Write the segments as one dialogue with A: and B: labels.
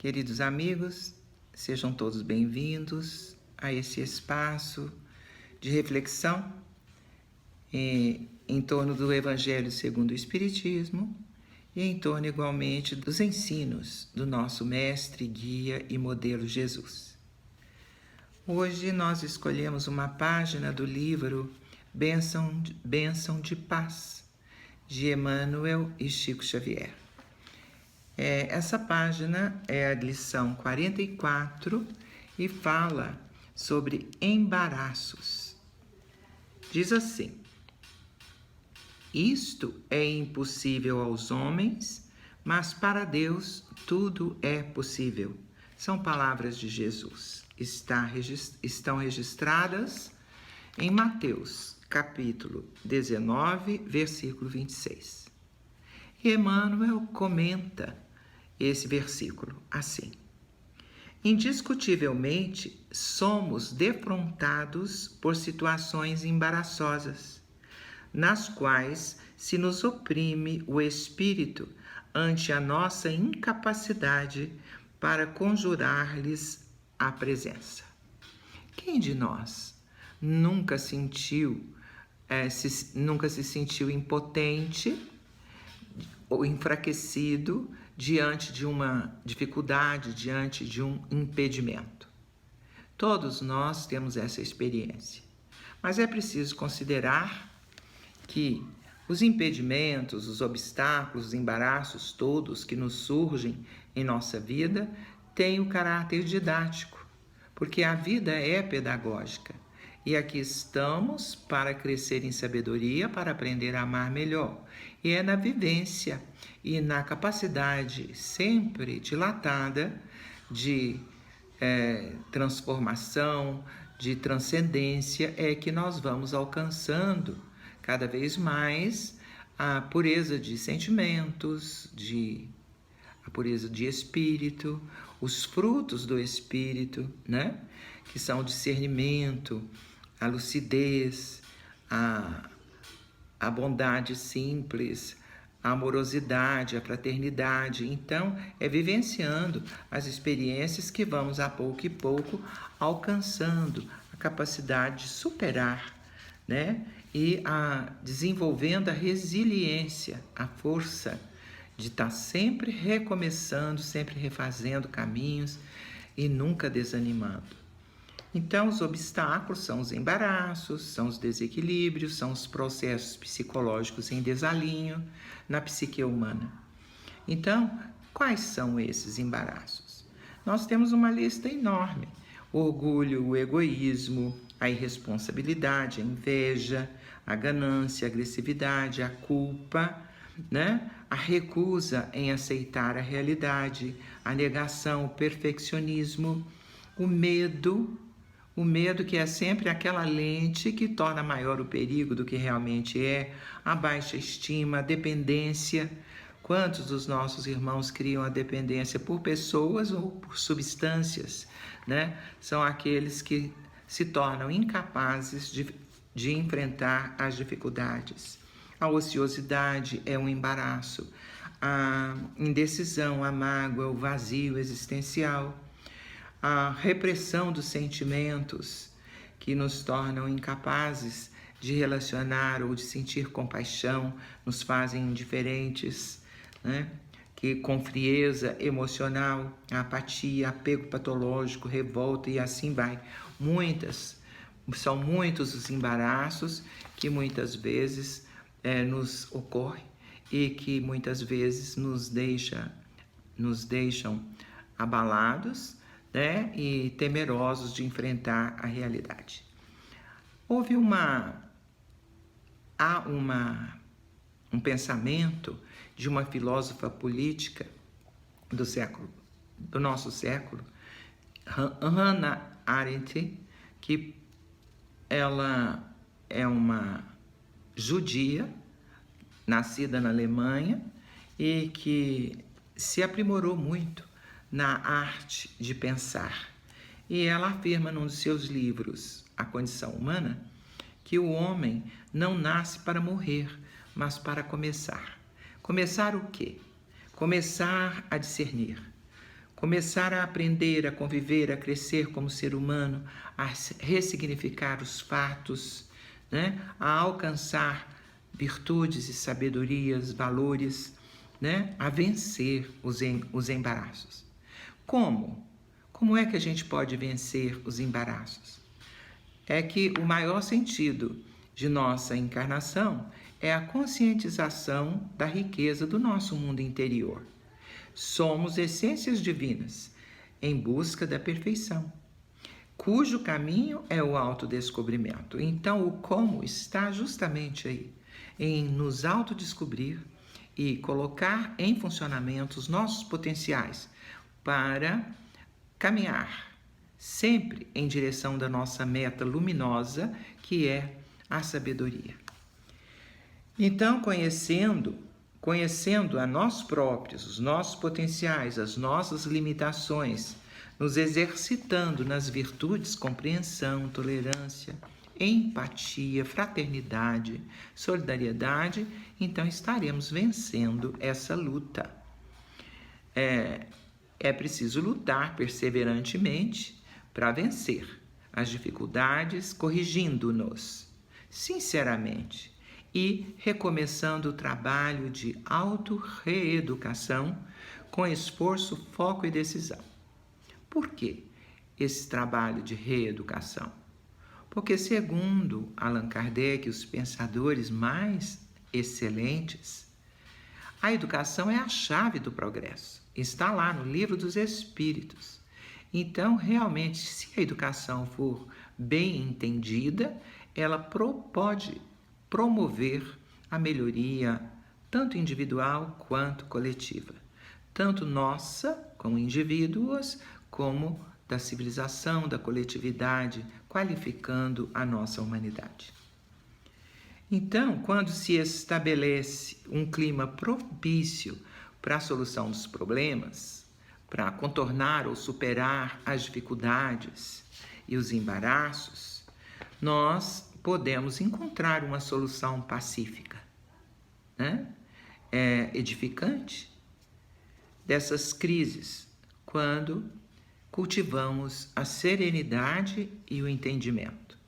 A: Queridos amigos, sejam todos bem-vindos a esse espaço de reflexão em torno do Evangelho segundo o Espiritismo e em torno igualmente dos ensinos do nosso mestre, guia e modelo Jesus. Hoje nós escolhemos uma página do livro Bênção de Paz, de Emmanuel e Chico Xavier. Essa página é a lição 44 e fala sobre embaraços. Diz assim: isto é impossível aos homens, mas para Deus tudo é possível. São palavras de Jesus. Estão registradas em Mateus, capítulo 19, versículo 26. E Emmanuel comenta esse versículo assim: indiscutivelmente somos defrontados por situações embaraçosas, nas quais se nos oprime o espírito ante a nossa incapacidade para conjurar-lhes a presença. Quem de nós nunca se sentiu impotente ou enfraquecido diante de uma dificuldade, diante de um impedimento? Todos nós temos essa experiência, mas é preciso considerar que os impedimentos, os obstáculos, os embaraços todos que nos surgem em nossa vida têm o caráter didático, porque a vida é pedagógica e aqui estamos para crescer em sabedoria, para aprender a amar melhor. E é na vivência e na capacidade sempre dilatada de transformação, de transcendência, é que nós vamos alcançando cada vez mais a pureza de sentimentos, a pureza de espírito, os frutos do espírito, né? Que são o discernimento, a lucidez, a bondade simples, a amorosidade, a fraternidade. Então, é vivenciando as experiências que vamos a pouco e pouco alcançando a capacidade de superar, né? E desenvolvendo a resiliência, a força de estar sempre recomeçando, sempre refazendo caminhos e nunca desanimando. Então, os obstáculos são os embaraços, são os desequilíbrios, são os processos psicológicos em desalinho na psique humana. Então, quais são esses embaraços? Nós temos uma lista enorme: o orgulho, o egoísmo, a irresponsabilidade, a inveja, a ganância, a agressividade, a culpa, né? A recusa em aceitar a realidade, a negação, o perfeccionismo, o medo que é sempre aquela lente que torna maior o perigo do que realmente é, a baixa estima, a dependência. Quantos dos nossos irmãos criam a dependência por pessoas ou por substâncias, né? São aqueles que se tornam incapazes de enfrentar as dificuldades. A ociosidade é um embaraço, a indecisão, a mágoa, o vazio existencial, a repressão dos sentimentos que nos tornam incapazes de relacionar ou de sentir compaixão, nos fazem indiferentes, né? Que com frieza emocional, a apatia, apego patológico, revolta e assim vai. São muitos os embaraços que muitas vezes nos ocorrem e que muitas vezes nos deixam abalados, né, e temerosos de enfrentar a realidade. Há um pensamento de uma filósofa política do nosso século, Hannah Arendt, que ela é uma judia, nascida na Alemanha e que se aprimorou muito na arte de pensar. E ela afirma num dos seus livros, A Condição Humana, que o homem não nasce para morrer, mas para começar. Começar o quê? Começar a discernir. começar a aprender, a conviver, a crescer como ser humano, a ressignificar os fatos, né? A alcançar virtudes e sabedorias, valores, né? A vencer os embaraços. Como? Como é que a gente pode vencer os embaraços? É que o maior sentido de nossa encarnação é a conscientização da riqueza do nosso mundo interior. Somos essências divinas em busca da perfeição, cujo caminho é o autodescobrimento. Então, o como está justamente aí, em nos autodescobrir e colocar em funcionamento os nossos potenciais para caminhar sempre em direção da nossa meta luminosa, que é a sabedoria. Então, conhecendo a nós próprios, os nossos potenciais, as nossas limitações, nos exercitando nas virtudes compreensão, tolerância, empatia, fraternidade, solidariedade, então estaremos vencendo essa luta. É preciso lutar perseverantemente para vencer as dificuldades, corrigindo-nos sinceramente e recomeçando o trabalho de auto-reeducação com esforço, foco e decisão. Por que esse trabalho de reeducação? Porque, segundo Allan Kardec e os pensadores mais excelentes, a educação é a chave do progresso. Está lá no Livro dos Espíritos. Então, realmente, se a educação for bem entendida, ela pode promover a melhoria tanto individual quanto coletiva, tanto nossa como indivíduos, como da civilização, da coletividade, qualificando a nossa humanidade. Então, quando se estabelece um clima propício para a solução dos problemas, para contornar ou superar as dificuldades e os embaraços, nós podemos encontrar uma solução pacífica, né? Edificante dessas crises, quando cultivamos a serenidade e o entendimento.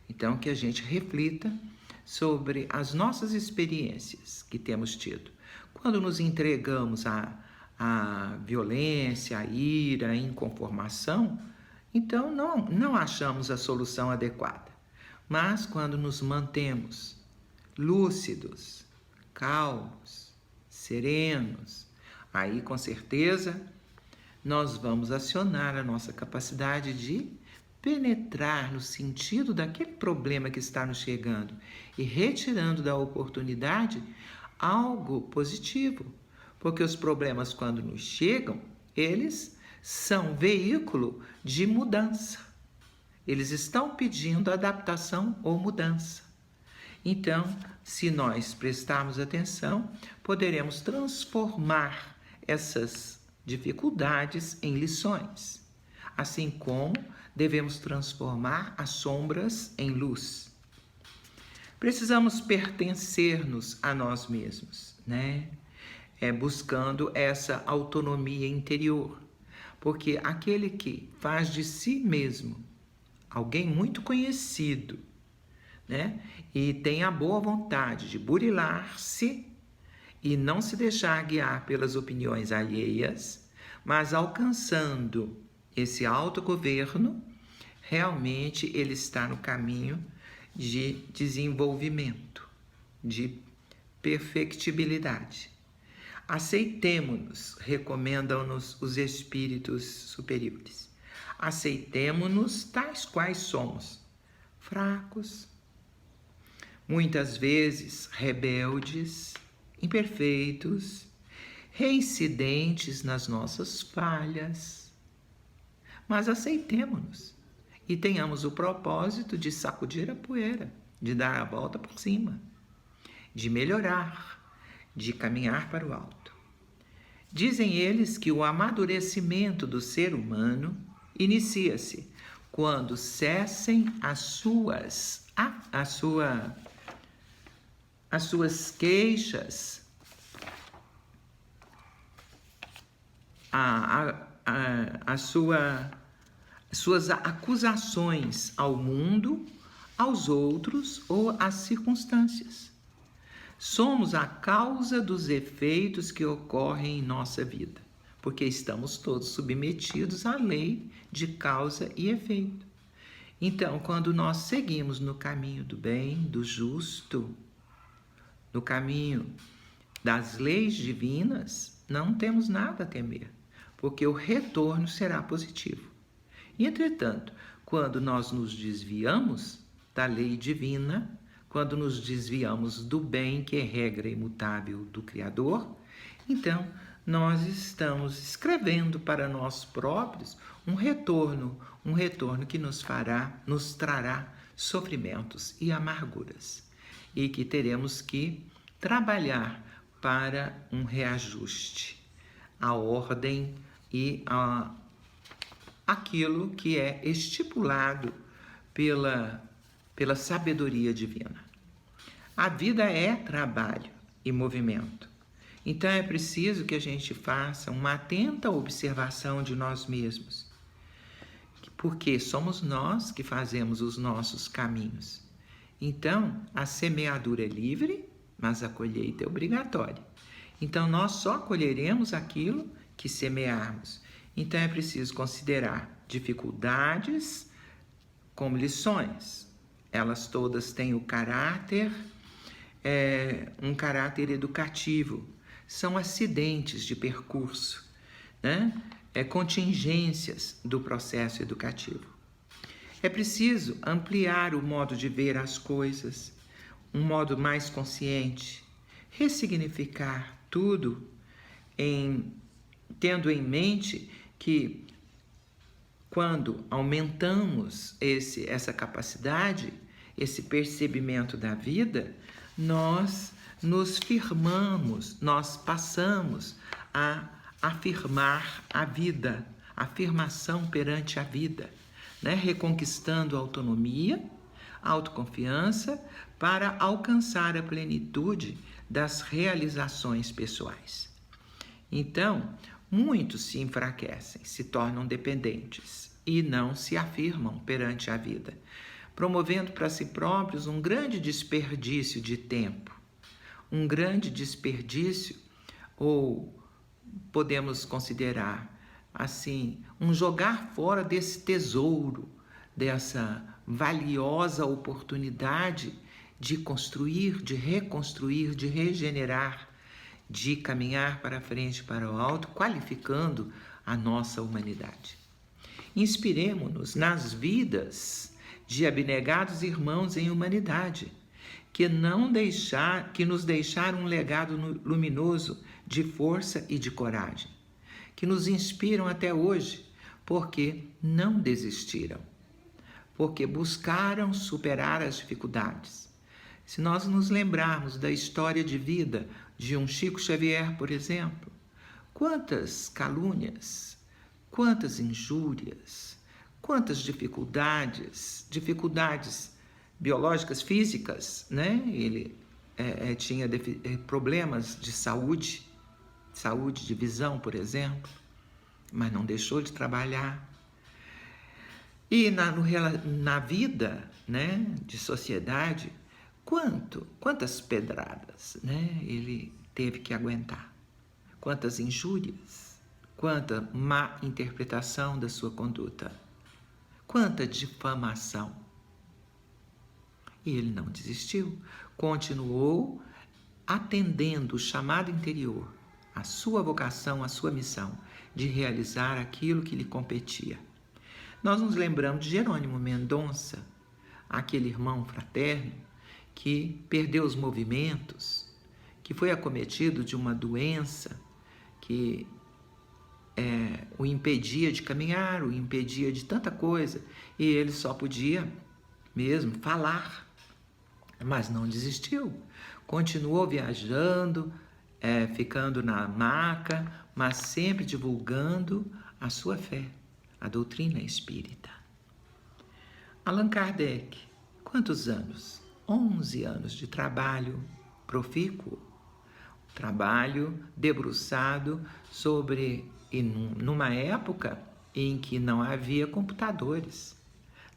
A: Então, que a gente reflita sobre as nossas experiências que temos tido. Quando nos entregamos à violência, à ira, à inconformação, então não achamos a solução adequada. Mas quando nos mantemos lúcidos, calmos, serenos, aí com certeza nós vamos acionar a nossa capacidade de penetrar no sentido daquele problema que está nos chegando e retirando da oportunidade algo positivo, porque os problemas, quando nos chegam, eles são veículo de mudança. Eles estão pedindo adaptação ou mudança. Então, se nós prestarmos atenção, poderemos transformar essas dificuldades em lições, assim como devemos transformar as sombras em luz. Precisamos pertencer-nos a nós mesmos, né? Buscando essa autonomia interior, porque aquele que faz de si mesmo alguém muito conhecido, né? E tem a boa vontade de burilar-se e não se deixar guiar pelas opiniões alheias, mas alcançando esse autogoverno, realmente ele está no caminho de desenvolvimento, de perfectibilidade. Aceitemo-nos, recomendam-nos os espíritos superiores. Aceitemo-nos tais quais somos, fracos, muitas vezes rebeldes, imperfeitos, reincidentes nas nossas falhas, mas aceitemo-nos e tenhamos o propósito de sacudir a poeira, de dar a volta por cima, de melhorar, de caminhar para o alto. Dizem eles que o amadurecimento do ser humano inicia-se quando cessem as suas queixas, suas acusações ao mundo, aos outros ou às circunstâncias. Somos a causa dos efeitos que ocorrem em nossa vida, porque estamos todos submetidos à lei de causa e efeito. Então, quando nós seguimos no caminho do bem, do justo, no caminho das leis divinas, não temos nada a temer, porque o retorno será positivo. Entretanto, quando nós nos desviamos da lei divina, quando nos desviamos do bem, que é regra imutável do Criador, então nós estamos escrevendo para nós próprios um retorno que nos trará sofrimentos e amarguras, e que teremos que trabalhar para um reajuste à ordem e aquilo que é estipulado pela sabedoria divina. A vida é trabalho e movimento. Então é preciso que a gente faça uma atenta observação de nós mesmos, porque somos nós que fazemos os nossos caminhos. Então, a semeadura é livre, mas a colheita é obrigatória. Então, nós só colheremos aquilo que semearmos. Então, é preciso considerar dificuldades como lições. Elas todas têm o caráter, um caráter educativo. São acidentes de percurso, né? Contingências do processo educativo. É preciso ampliar o modo de ver as coisas, um modo mais consciente, ressignificar tudo, tendo em mente que quando aumentamos essa capacidade, esse percebimento da vida, nós nos firmamos, nós passamos a afirmar a vida, afirmação perante a vida, né? Reconquistando a autonomia, a autoconfiança, para alcançar a plenitude das realizações pessoais. Então, muitos se enfraquecem, se tornam dependentes e não se afirmam perante a vida, promovendo para si próprios um grande desperdício de tempo, um grande desperdício, ou podemos considerar assim, um jogar fora desse tesouro, dessa valiosa oportunidade de construir, de reconstruir, de regenerar, de caminhar para frente, para o alto, qualificando a nossa humanidade. Inspiremo-nos nas vidas de abnegados irmãos em humanidade, que nos deixaram um legado luminoso de força e de coragem, que nos inspiram até hoje, porque não desistiram, porque buscaram superar as dificuldades. Se nós nos lembrarmos da história de vida de um Chico Xavier, por exemplo, quantas calúnias, quantas injúrias, quantas dificuldades biológicas, físicas, né? Ele tinha problemas de saúde de visão, por exemplo, mas não deixou de trabalhar. E na vida, né, de sociedade, quantas pedradas, né, ele teve que aguentar, quantas injúrias, quanta má interpretação da sua conduta, quanta difamação. E ele não desistiu, continuou atendendo o chamado interior, a sua vocação, a sua missão de realizar aquilo que lhe competia. Nós nos lembramos de Jerônimo Mendonça, aquele irmão fraterno que perdeu os movimentos, que foi acometido de uma doença que o impedia de caminhar, o impedia de tanta coisa, e ele só podia mesmo falar, mas não desistiu, continuou viajando, ficando na maca, mas sempre divulgando a sua fé, a doutrina espírita. Allan Kardec, quantos anos? 11 anos de trabalho profícuo, trabalho debruçado sobre E numa época em que não havia computadores,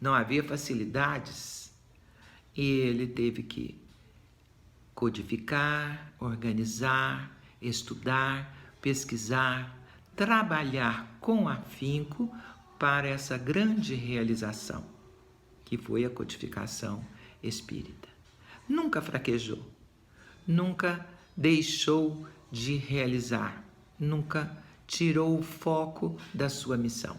A: não havia facilidades, e ele teve que codificar, organizar, estudar, pesquisar, trabalhar com afinco para essa grande realização, que foi a codificação espírita. Nunca fraquejou, nunca deixou de realizar, nunca tirou o foco da sua missão.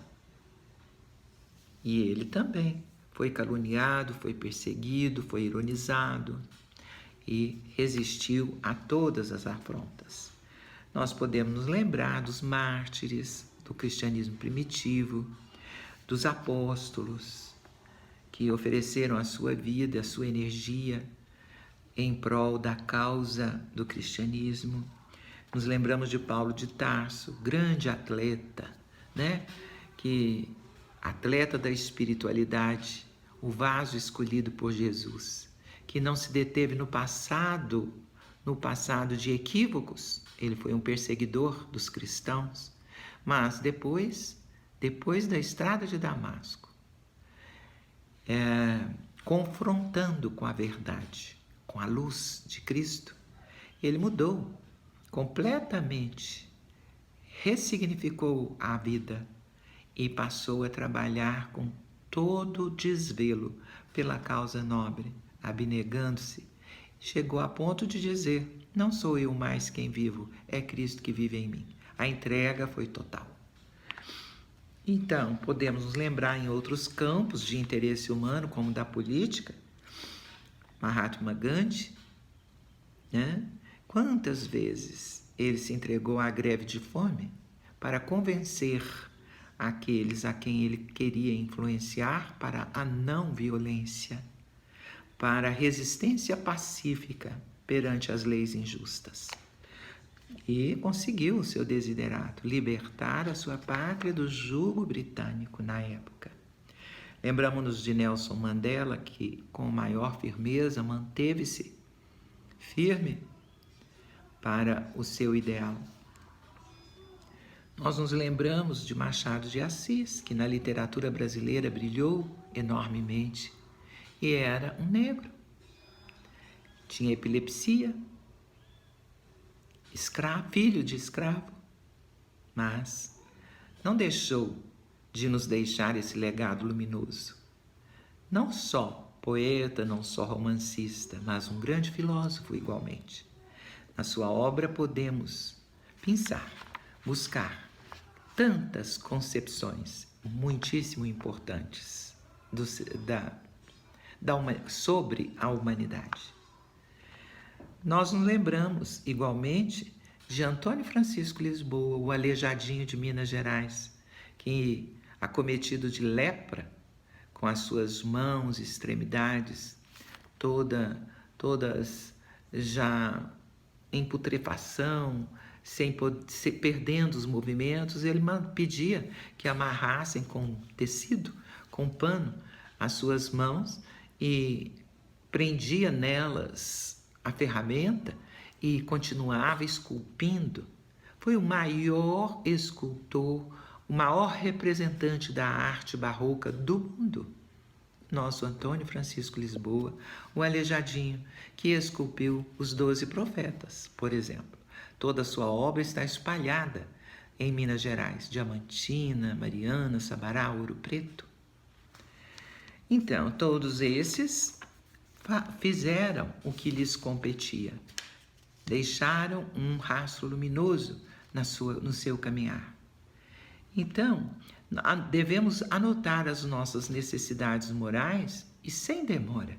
A: E ele também foi caluniado, foi perseguido, foi ironizado e resistiu a todas as afrontas. Nós podemos nos lembrar dos mártires do cristianismo primitivo, dos apóstolos que ofereceram a sua vida, a sua energia em prol da causa do cristianismo. Nos lembramos de Paulo de Tarso, grande atleta, né? Atleta da espiritualidade, o vaso escolhido por Jesus, que não se deteve no passado de equívocos. Ele foi um perseguidor dos cristãos, mas depois da estrada de Damasco, confrontando com a verdade, com a luz de Cristo, ele mudou completamente, ressignificou a vida e passou a trabalhar com todo desvelo pela causa nobre, abnegando-se. Chegou a ponto de dizer: não sou eu mais quem vivo, é Cristo que vive em mim. A entrega foi total. Então, podemos nos lembrar em outros campos de interesse humano, como da política, Mahatma Gandhi, né? Quantas vezes ele se entregou à greve de fome para convencer aqueles a quem ele queria influenciar para a não violência, para a resistência pacífica perante as leis injustas. E conseguiu o seu desiderato, libertar a sua pátria do jugo britânico na época. Lembramos-nos de Nelson Mandela, que com maior firmeza manteve-se firme para o seu ideal. Nós nos lembramos de Machado de Assis, que na literatura brasileira brilhou enormemente e era um negro. Tinha epilepsia, filho de escravo, mas não deixou de nos deixar esse legado luminoso. Não só poeta, não só romancista, mas um grande filósofo igualmente. Na sua obra podemos pensar, buscar tantas concepções muitíssimo importantes sobre a humanidade. Nós nos lembramos, igualmente, de Antônio Francisco Lisboa, o aleijadinho de Minas Gerais, que, acometido de lepra, com as suas mãos e extremidades todas já em putrefação, perdendo os movimentos, ele pedia que amarrassem com tecido, com pano, as suas mãos e prendia nelas a ferramenta e continuava esculpindo. Foi o maior escultor, o maior representante da arte barroca do mundo, nosso Antônio Francisco Lisboa, o aleijadinho, que esculpiu os 12 profetas, por exemplo. Toda a sua obra está espalhada em Minas Gerais, Diamantina, Mariana, Sabará, Ouro Preto. Então, todos esses fizeram o que lhes competia, deixaram um rastro luminoso no seu caminhar. Então, devemos anotar as nossas necessidades morais e, sem demora,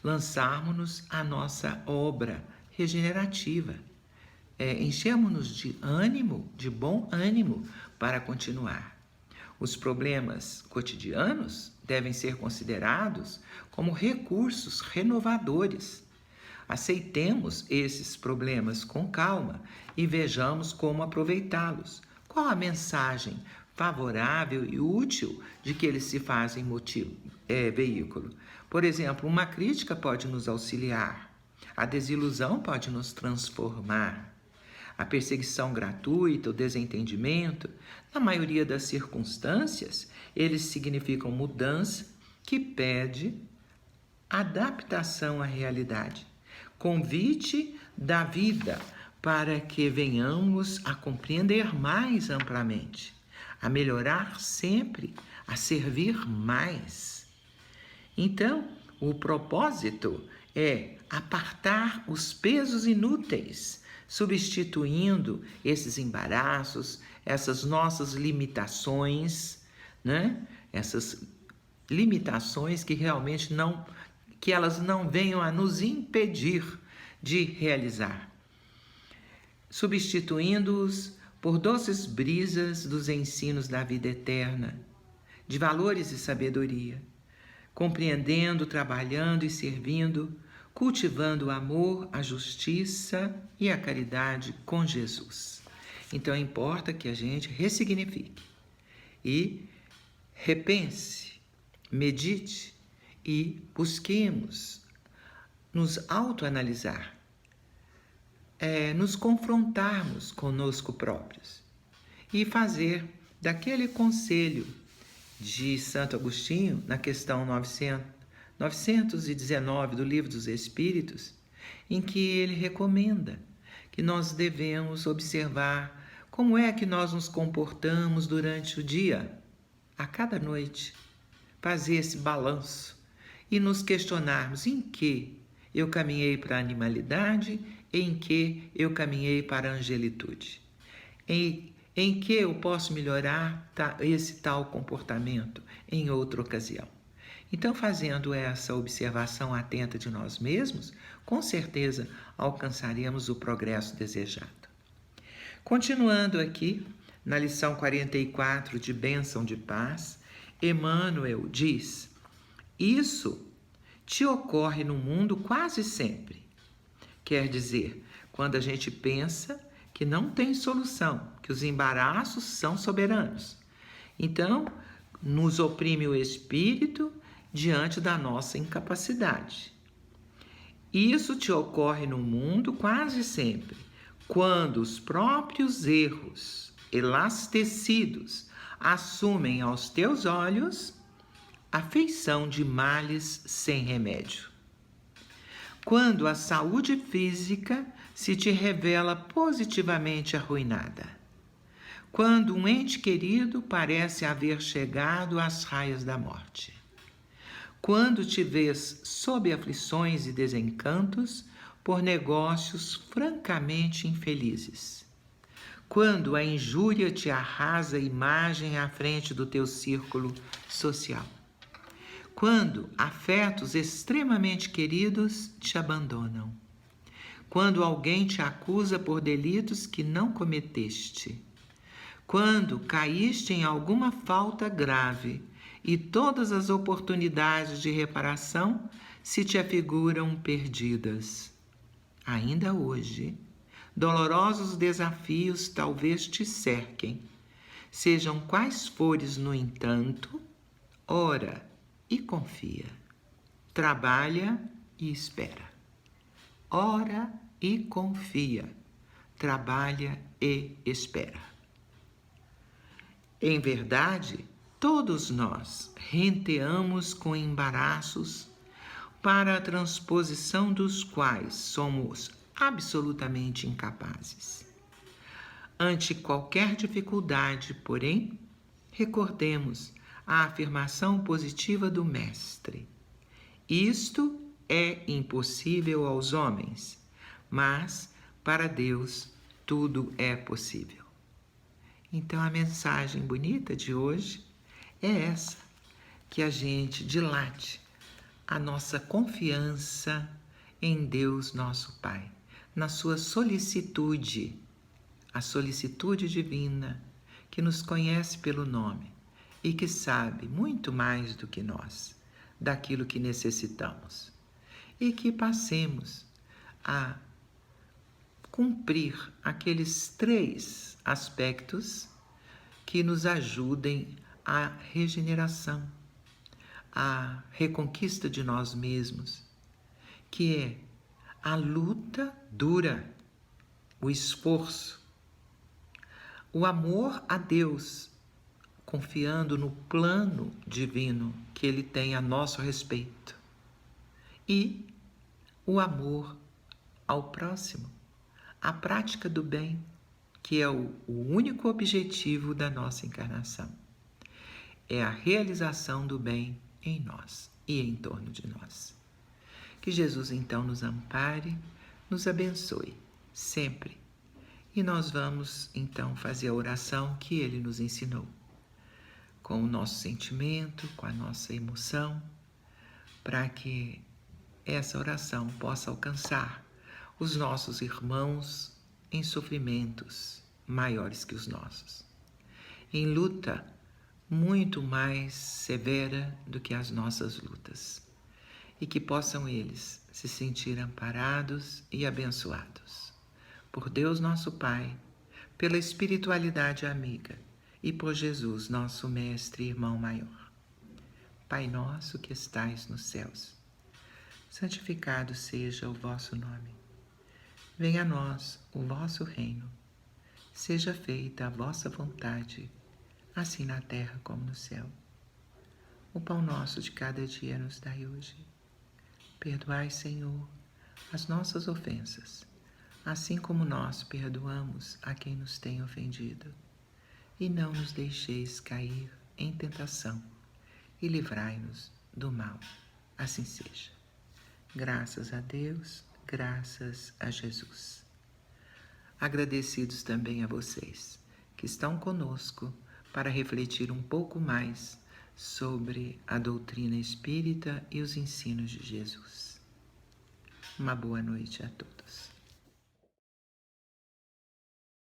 A: lançarmos-nos à nossa obra regenerativa. Enchemos-nos de ânimo, de bom ânimo para continuar. Os problemas cotidianos devem ser considerados como recursos renovadores. Aceitemos esses problemas com calma e vejamos como aproveitá-los. Qual a mensagem favorável e útil de que eles se fazem veículo? Por exemplo, uma crítica pode nos auxiliar, a desilusão pode nos transformar, a perseguição gratuita, o desentendimento, na maioria das circunstâncias, eles significam mudança que pede adaptação à realidade, convite da vida para que venhamos a compreender mais amplamente, a melhorar sempre, a servir mais. Então, o propósito é apartar os pesos inúteis, substituindo esses embaraços, essas nossas limitações, né? Essas limitações que realmente que elas não venham a nos impedir de realizar, substituindo-os por doces brisas dos ensinos da vida eterna, de valores e sabedoria, compreendendo, trabalhando e servindo, cultivando o amor, a justiça e a caridade com Jesus. Então importa que a gente ressignifique e repense, medite e busquemos nos autoanalisar, nos confrontarmos conosco próprios e fazer daquele conselho de Santo Agostinho, na questão 919 do Livro dos Espíritos, em que ele recomenda que nós devemos observar como é que nós nos comportamos durante o dia, a cada noite, fazer esse balanço e nos questionarmos em que eu caminhei para a animalidade, em que eu caminhei para a angelitude, em que eu posso melhorar esse tal comportamento em outra ocasião. Então, fazendo essa observação atenta de nós mesmos, com certeza alcançaremos o progresso desejado. Continuando aqui, na lição 44 de Bênção de Paz, Emmanuel diz: isso te ocorre no mundo quase sempre. Quer dizer, quando a gente pensa que não tem solução, que os embaraços são soberanos. Então, nos oprime o espírito diante da nossa incapacidade. Isso te ocorre no mundo quase sempre, quando os próprios erros elastecidos assumem aos teus olhos a feição de males sem remédio. Quando a saúde física se te revela positivamente arruinada. Quando um ente querido parece haver chegado às raias da morte. Quando te vês sob aflições e desencantos por negócios francamente infelizes. Quando a injúria te arrasa a imagem à frente do teu círculo social. Quando afetos extremamente queridos te abandonam. Quando alguém te acusa por delitos que não cometeste. Quando caíste em alguma falta grave e todas as oportunidades de reparação se te afiguram perdidas. Ainda hoje, dolorosos desafios talvez te cerquem. Sejam quais fores, no entanto, ora e confia. Trabalha e espera. Ora e confia. Trabalha e espera. Em verdade, todos nós renteamos com embaraços para a transposição dos quais somos absolutamente incapazes. Ante qualquer dificuldade, porém, recordemos a afirmação positiva do Mestre. Isto é impossível aos homens, mas para Deus tudo é possível. Então a mensagem bonita de hoje é essa, que a gente dilate a nossa confiança em Deus nosso Pai, na sua solicitude, a solicitude divina, que nos conhece pelo nome e que sabe muito mais do que nós, daquilo que necessitamos. E que passemos a cumprir aqueles 3 aspectos que nos ajudem à regeneração, à reconquista de nós mesmos, que é a luta dura, o esforço, o amor a Deus, confiando no plano divino que Ele tem a nosso respeito, e o amor ao próximo, a prática do bem, que é o único objetivo da nossa encarnação. É a realização do bem em nós e em torno de nós. Que Jesus então nos ampare, nos abençoe sempre. E nós vamos então fazer a oração que Ele nos ensinou, com o nosso sentimento, com a nossa emoção, para que essa oração possa alcançar os nossos irmãos em sofrimentos maiores que os nossos, em luta muito mais severa do que as nossas lutas, e que possam eles se sentir amparados e abençoados por Deus nosso Pai, pela espiritualidade amiga e por Jesus, nosso Mestre e Irmão maior. Pai nosso que estais nos céus, santificado seja o vosso nome. Venha a nós o vosso reino. Seja feita a vossa vontade, assim na terra como no céu. O pão nosso de cada dia nos dai hoje. Perdoai, Senhor, as nossas ofensas, assim como nós perdoamos a quem nos tem ofendido. E não nos deixeis cair em tentação, e livrai-nos do mal. Assim seja. Graças a Deus, graças a Jesus. Agradecidos também a vocês que estão conosco para refletir um pouco mais sobre a doutrina espírita e os ensinos de Jesus. Uma boa noite a todos.